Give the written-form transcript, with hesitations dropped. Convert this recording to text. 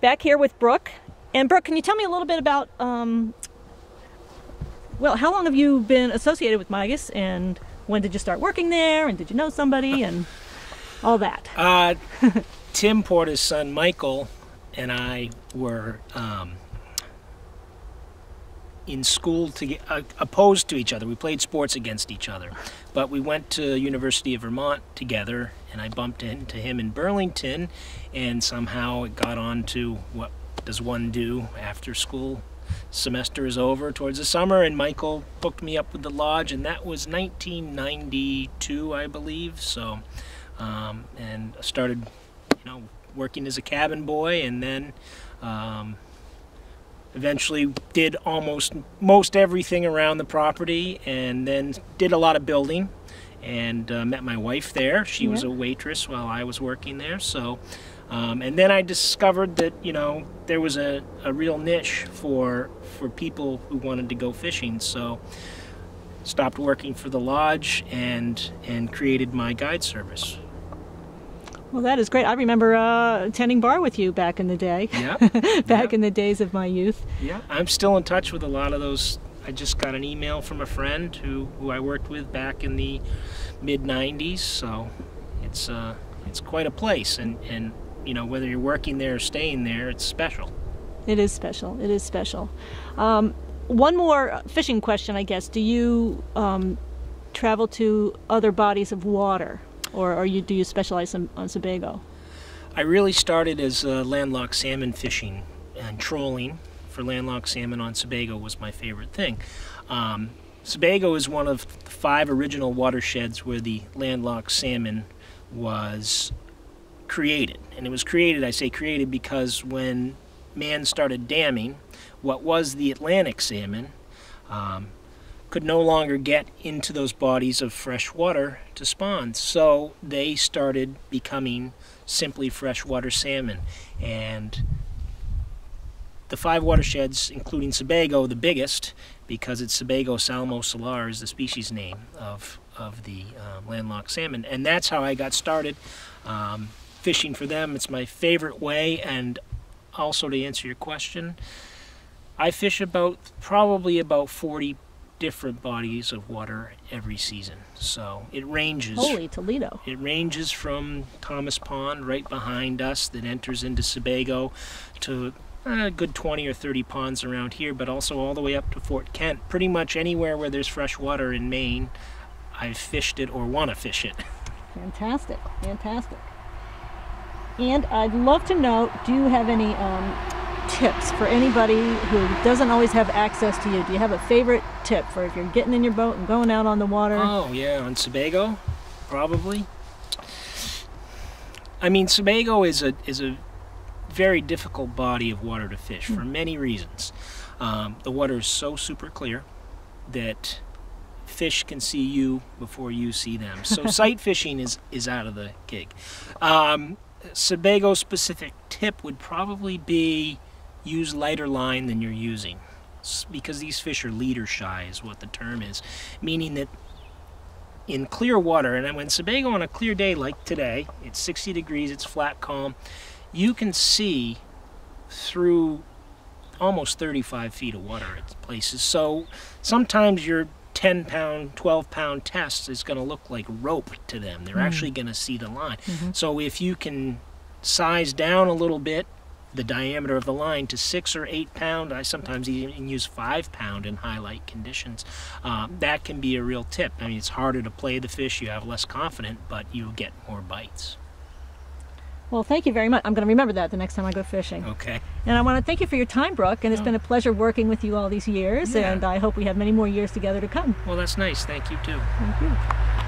back here with Brooke. And Brooke, can you tell me a little bit about, well, how long have you been associated with Migis, and when did you start working there, and did you know somebody, and all that? Tim Porter's son, Michael, and I were in school opposed to each other. We played sports against each other, but we went to University of Vermont together, and I bumped into him in Burlington, and somehow it got on to what does one do after school semester is over towards the summer, and Michael hooked me up with the lodge, and that was 1992, I believe. So and I started, working as a cabin boy, and then eventually did most everything around the property, and then did a lot of building, and met my wife there. She was a waitress while I was working there. So and then I discovered that there was a real niche for people who wanted to go fishing. So stopped working for the lodge and created my guide service. Well, that is great. I remember attending bar with you back in the day. Yeah. Back in the days of my youth. Yeah, I'm still in touch with a lot of those. I just got an email from a friend who I worked with back in the mid-90s. So it's quite a place, and whether you're working there or staying there, it's special. It is special. It is special. One more fishing question, I guess. Do you travel to other bodies of water? Or do you specialize on Sebago? I really started as landlocked salmon fishing, and trolling for landlocked salmon on Sebago was my favorite thing. Sebago is one of the 5 original watersheds where the landlocked salmon was created. And it was created, I say created, because when man started damming, what was the Atlantic salmon could no longer get into those bodies of fresh water to spawn. So they started becoming simply freshwater salmon. And the 5 watersheds, including Sebago, the biggest, because it's Sebago salmo-salar is the species name of the landlocked salmon. And that's how I got started fishing for them. It's my favorite way. And also, to answer your question, I fish probably about 40 different bodies of water every season. So it ranges. Holy Toledo. It ranges from Thomas Pond right behind us that enters into Sebago to a good 20 or 30 ponds around here, but also all the way up to Fort Kent. Pretty much anywhere where there's fresh water in Maine, I've fished it or want to fish it. Fantastic. Fantastic. And I'd love to know, do you have any tips for anybody who doesn't always have access to you? Do you have a favorite tip for if you're getting in your boat and going out on the water? Oh yeah, on Sebago, probably. I mean, Sebago is a very difficult body of water to fish for many reasons. The water is so super clear that fish can see you before you see them. So sight fishing is out of the gig. Sebago specific tip would probably be use lighter line than you're using, because these fish are leader shy is what the term is, meaning that in clear water, and when Sebago on a clear day like today, it's 60 degrees, it's flat calm, you can see through almost 35 feet of water at places. So sometimes your 10-pound, 12-pound test is going to look like rope to them. They're actually going to see the line. So if you can size down a little bit the diameter of the line to 6 or 8 pound, I sometimes even use 5 pound in high light conditions, that can be a real tip. I mean, it's harder to play the fish, you have less confidence, but you'll get more bites. Well, thank you very much. I'm going to remember that the next time I go fishing. Okay. And I want to thank you for your time, Brooke, and it's been a pleasure working with you all these years, and I hope we have many more years together to come. Well, that's nice. Thank you, too. Thank you.